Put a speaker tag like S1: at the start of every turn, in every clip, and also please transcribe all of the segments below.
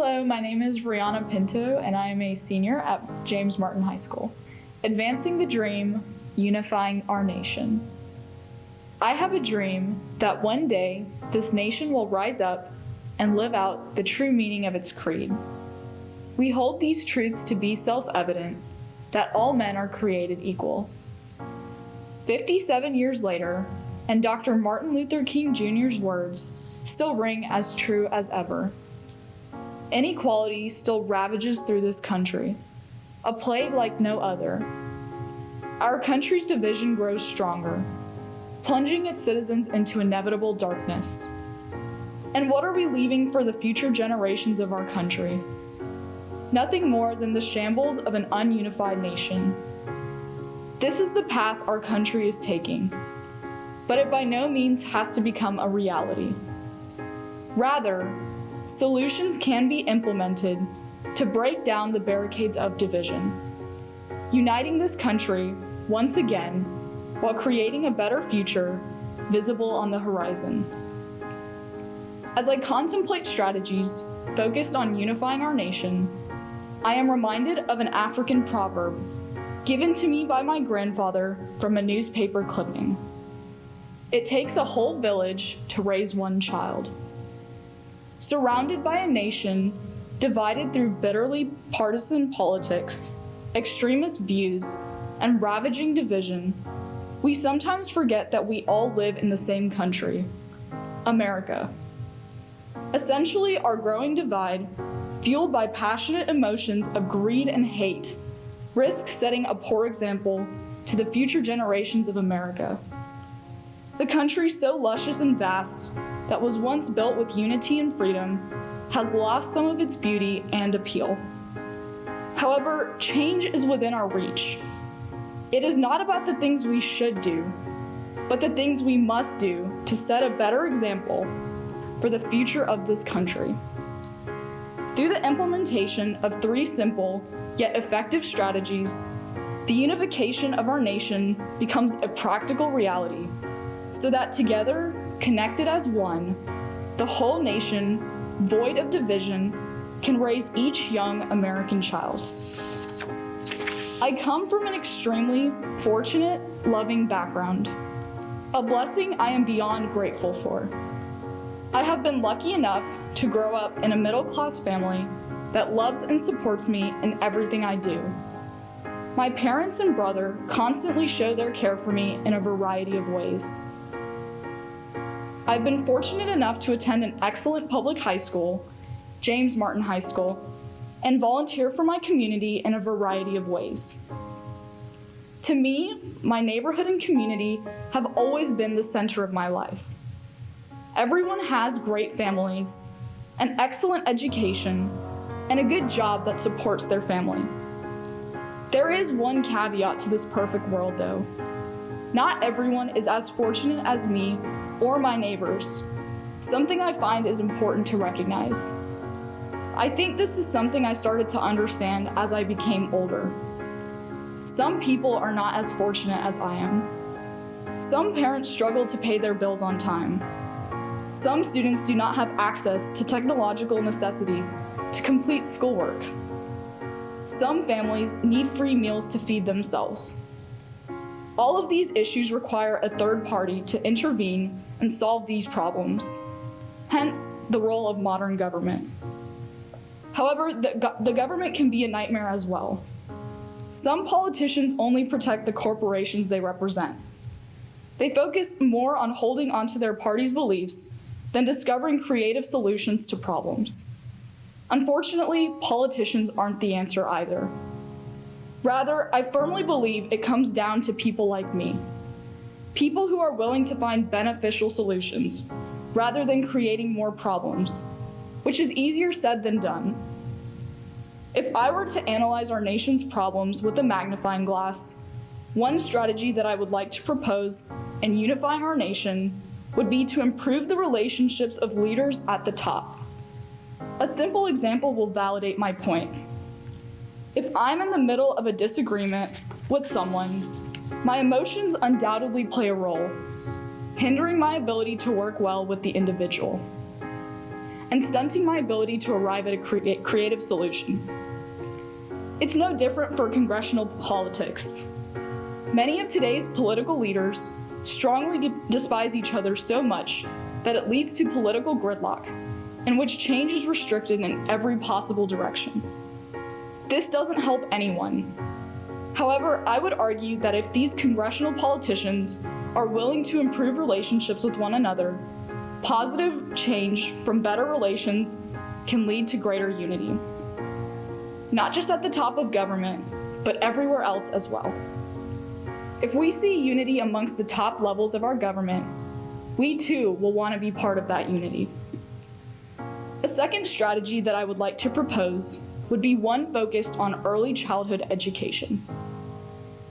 S1: Hello, my name is Rihanna Pinto, and I am a senior at James Martin High School. Advancing the dream, unifying our nation. I have a dream that one day this nation will rise up and live out the true meaning of its creed. We hold these truths to be self-evident, that all men are created equal. 57 years later, and Dr. Martin Luther King Jr.'s words still ring as true as ever. Inequality still ravages through this country, a plague like no other. Our country's division grows stronger, plunging its citizens into inevitable darkness. And what are we leaving for the future generations of our country? Nothing more than the shambles of an ununified nation. This is the path our country is taking, but it by no means has to become a reality. Rather, solutions can be implemented to break down the barricades of division, uniting this country once again while creating a better future visible on the horizon. As I contemplate strategies focused on unifying our nation, I am reminded of an African proverb given to me by my grandfather from a newspaper clipping. It takes a whole village to raise one child. Surrounded by a nation divided through bitterly partisan politics, extremist views, and ravaging division, we sometimes forget that we all live in the same country, America. Essentially, our growing divide, fueled by passionate emotions of greed and hate, risks setting a poor example to the future generations of America. The country so luscious and vast that was once built with unity and freedom has lost some of its beauty and appeal. However, change is within our reach. It is not about the things we should do, but the things we must do to set a better example for the future of this country. Through the implementation of 3 simple yet effective strategies, the unification of our nation becomes a practical reality, so that together, connected as one, the whole nation, void of division, can raise each young American child. I come from an extremely fortunate, loving background, a blessing I am beyond grateful for. I have been lucky enough to grow up in a middle-class family that loves and supports me in everything I do. My parents and brother constantly show their care for me in a variety of ways. I've been fortunate enough to attend an excellent public high school, James Martin High School, and volunteer for my community in a variety of ways. To me, my neighborhood and community have always been the center of my life. Everyone has great families, an excellent education, and a good job that supports their family. There is one caveat to this perfect world, though. Not everyone is as fortunate as me or my neighbors, something I find is important to recognize. I think this is something I started to understand as I became older. Some people are not as fortunate as I am. Some parents struggle to pay their bills on time. Some students do not have access to technological necessities to complete schoolwork. Some families need free meals to feed themselves. All of these issues require a third party to intervene and solve these problems, hence the role of modern government. However, the government can be a nightmare as well. Some politicians only protect the corporations they represent. They focus more on holding onto their party's beliefs than discovering creative solutions to problems. Unfortunately, politicians aren't the answer either. Rather, I firmly believe it comes down to people like me. People who are willing to find beneficial solutions, rather than creating more problems, which is easier said than done. If I were to analyze our nation's problems with a magnifying glass, one strategy that I would like to propose in unifying our nation would be to improve the relationships of leaders at the top. A simple example will validate my point. If I'm in the middle of a disagreement with someone, my emotions undoubtedly play a role, hindering my ability to work well with the individual. and stunting my ability to arrive at a creative solution. It's no different for congressional politics. Many of today's political leaders strongly despise each other so much that it leads to political gridlock, in which change is restricted in every possible direction. This doesn't help anyone. However, I would argue that if these congressional politicians are willing to improve relationships with one another, positive change from better relations can lead to greater unity. Not just at the top of government, but everywhere else as well. If we see unity amongst the top levels of our government, we too will want to be part of that unity. A second strategy that I would like to propose would be one focused on early childhood education.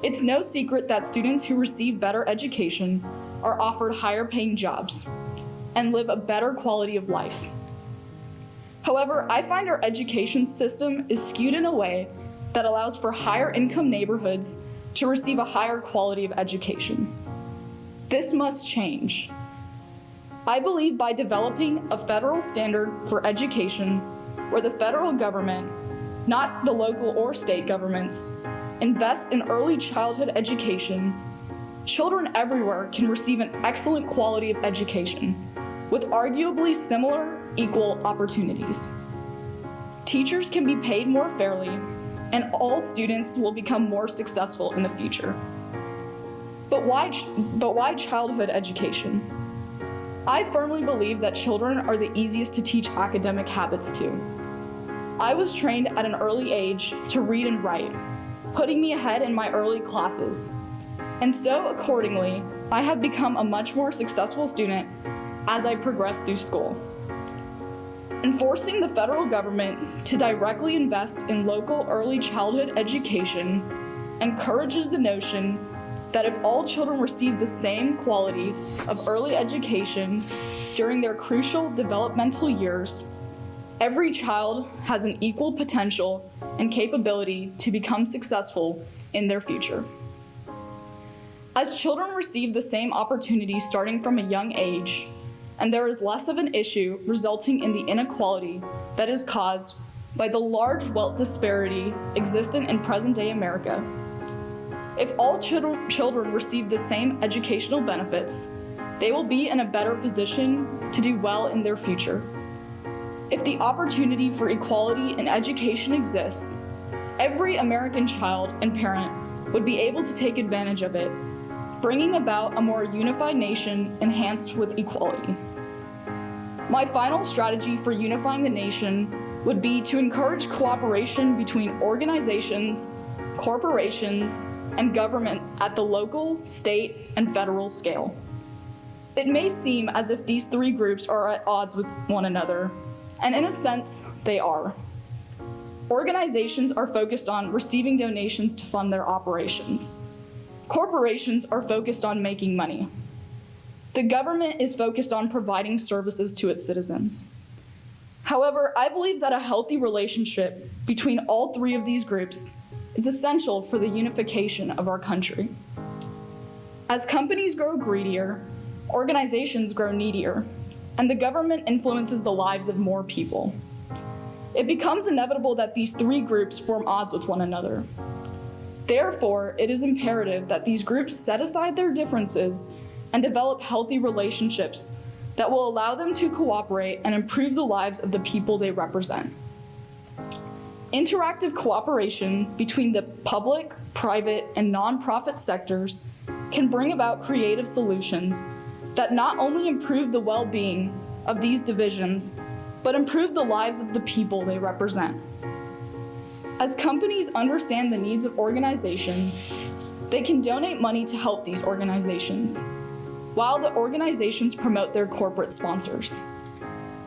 S1: It's no secret that students who receive better education are offered higher paying jobs and live a better quality of life. However, I find our education system is skewed in a way that allows for higher income neighborhoods to receive a higher quality of education. This must change. I believe by developing a federal standard for education where the federal government, not the local or state governments, invests in early childhood education, children everywhere can receive an excellent quality of education with arguably similar, equal opportunities. Teachers can be paid more fairly, and all students will become more successful in the future. But why childhood education? I firmly believe that children are the easiest to teach academic habits to. I was trained at an early age to read and write, putting me ahead in my early classes. And so accordingly, I have become a much more successful student as I progress through school. Enforcing the federal government to directly invest in local early childhood education encourages the notion that if all children receive the same quality of early education during their crucial developmental years, every child has an equal potential and capability to become successful in their future. As children receive the same opportunities starting from a young age, and there is less of an issue resulting in the inequality that is caused by the large wealth disparity existent in present-day America. If all children receive the same educational benefits, they will be in a better position to do well in their future. If the opportunity for equality in education exists, every American child and parent would be able to take advantage of it, bringing about a more unified nation enhanced with equality. My final strategy for unifying the nation would be to encourage cooperation between organizations, corporations, and government at the local, state, and federal scale. It may seem as if these three groups are at odds with one another, and in a sense, they are. Organizations are focused on receiving donations to fund their operations. Corporations are focused on making money. The government is focused on providing services to its citizens. However, I believe that a healthy relationship between all three of these groups is essential for the unification of our country. As companies grow greedier, organizations grow needier, and the government influences the lives of more people. It becomes inevitable that these three groups form odds with one another. Therefore, it is imperative that these groups set aside their differences and develop healthy relationships that will allow them to cooperate and improve the lives of the people they represent. Interactive cooperation between the public, private, and nonprofit sectors can bring about creative solutions that not only improve the well-being of these divisions, but improve the lives of the people they represent. As companies understand the needs of organizations, they can donate money to help these organizations, while the organizations promote their corporate sponsors.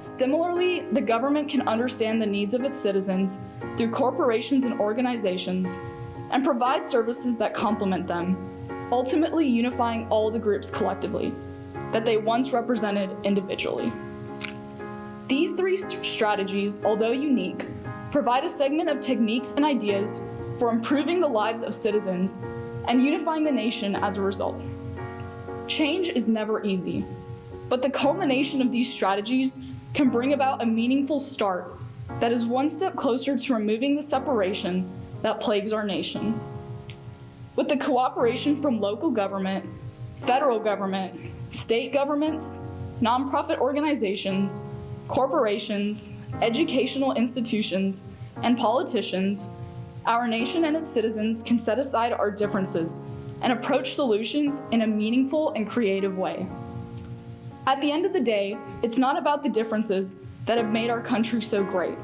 S1: Similarly, the government can understand the needs of its citizens through corporations and organizations and provide services that complement them, ultimately unifying all the groups collectively that they once represented individually. These three strategies, although unique, provide a segment of techniques and ideas for improving the lives of citizens and unifying the nation as a result. Change is never easy, but the culmination of these strategies can bring about a meaningful start that is one step closer to removing the separation that plagues our nation. With the cooperation from local government, federal government, state governments, nonprofit organizations, corporations, educational institutions, and politicians, our nation and its citizens can set aside our differences and approach solutions in a meaningful and creative way. At the end of the day, it's not about the differences that have made our country so great,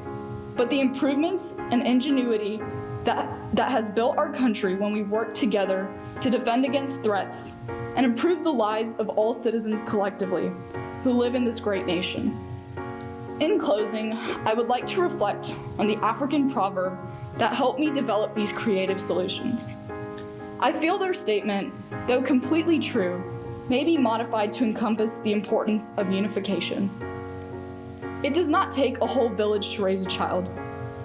S1: but the improvements and ingenuity that has built our country when we work together to defend against threats and improve the lives of all citizens collectively who live in this great nation. In closing, I would like to reflect on the African proverb that helped me develop these creative solutions. I feel their statement, though completely true, may be modified to encompass the importance of unification. It does not take a whole village to raise a child,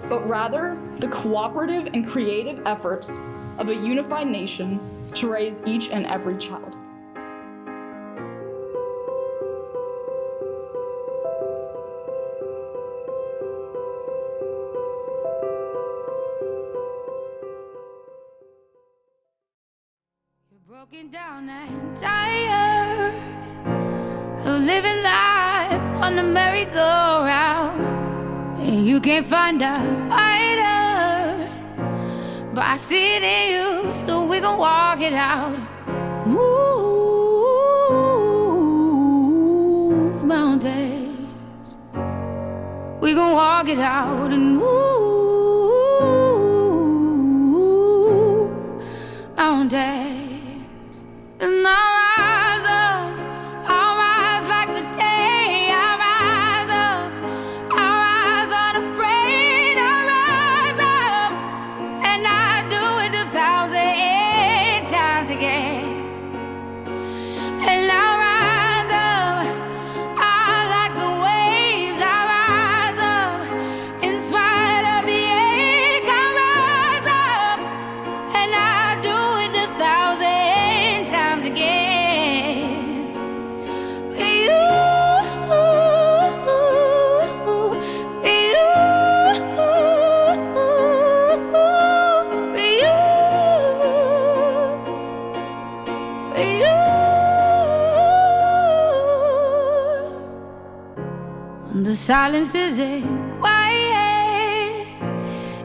S1: but rather the cooperative and creative efforts of a unified nation to raise each and every child.
S2: Broken down and tired of living life on the merry-go-round, and you can't find a fighter, but I see it in you, so we gon' walk it out. Move mountains, we gon' walk it out and move mountains. And I'll rise like the day. I'll rise up, I'll rise unafraid. I'll rise up, and I'll do it 1,000 times again. And I'll rise up, I like the waves. I'll rise up, in spite of the ache. I'll rise up, and I'll do it 1,000 times again. The silence isn't quiet,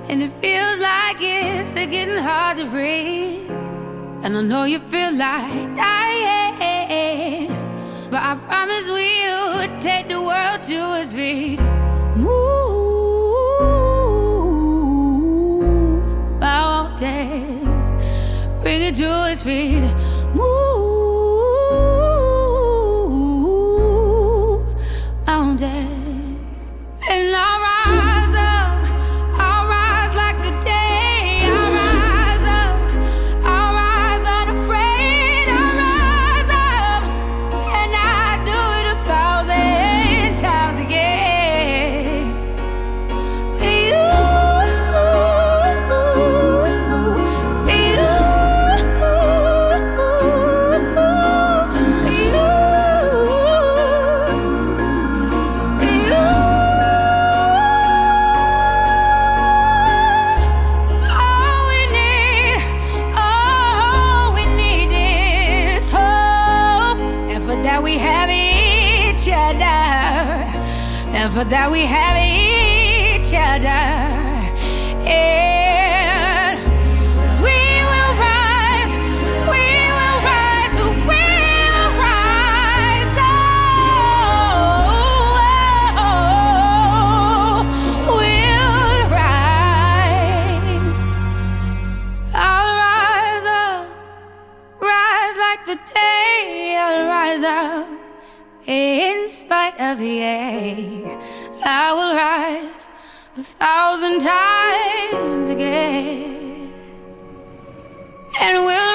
S2: and it feels like it's getting hard to breathe. And I know you feel like dying, but I promise we'll take the world to its feet. Move mountains, bring it to its feet. Move mountains. And I'll rise up, I'll rise like the day. I'll rise up, I'll rise unafraid. I'll rise up, and I'll do it 1,000 times again. And for that we have each other, and we will rise, we will rise, we will rise, we'll rise. I'll rise up, rise like the day. I'll rise up, in spite of the ache. I will rise 1,000 times again, and we'll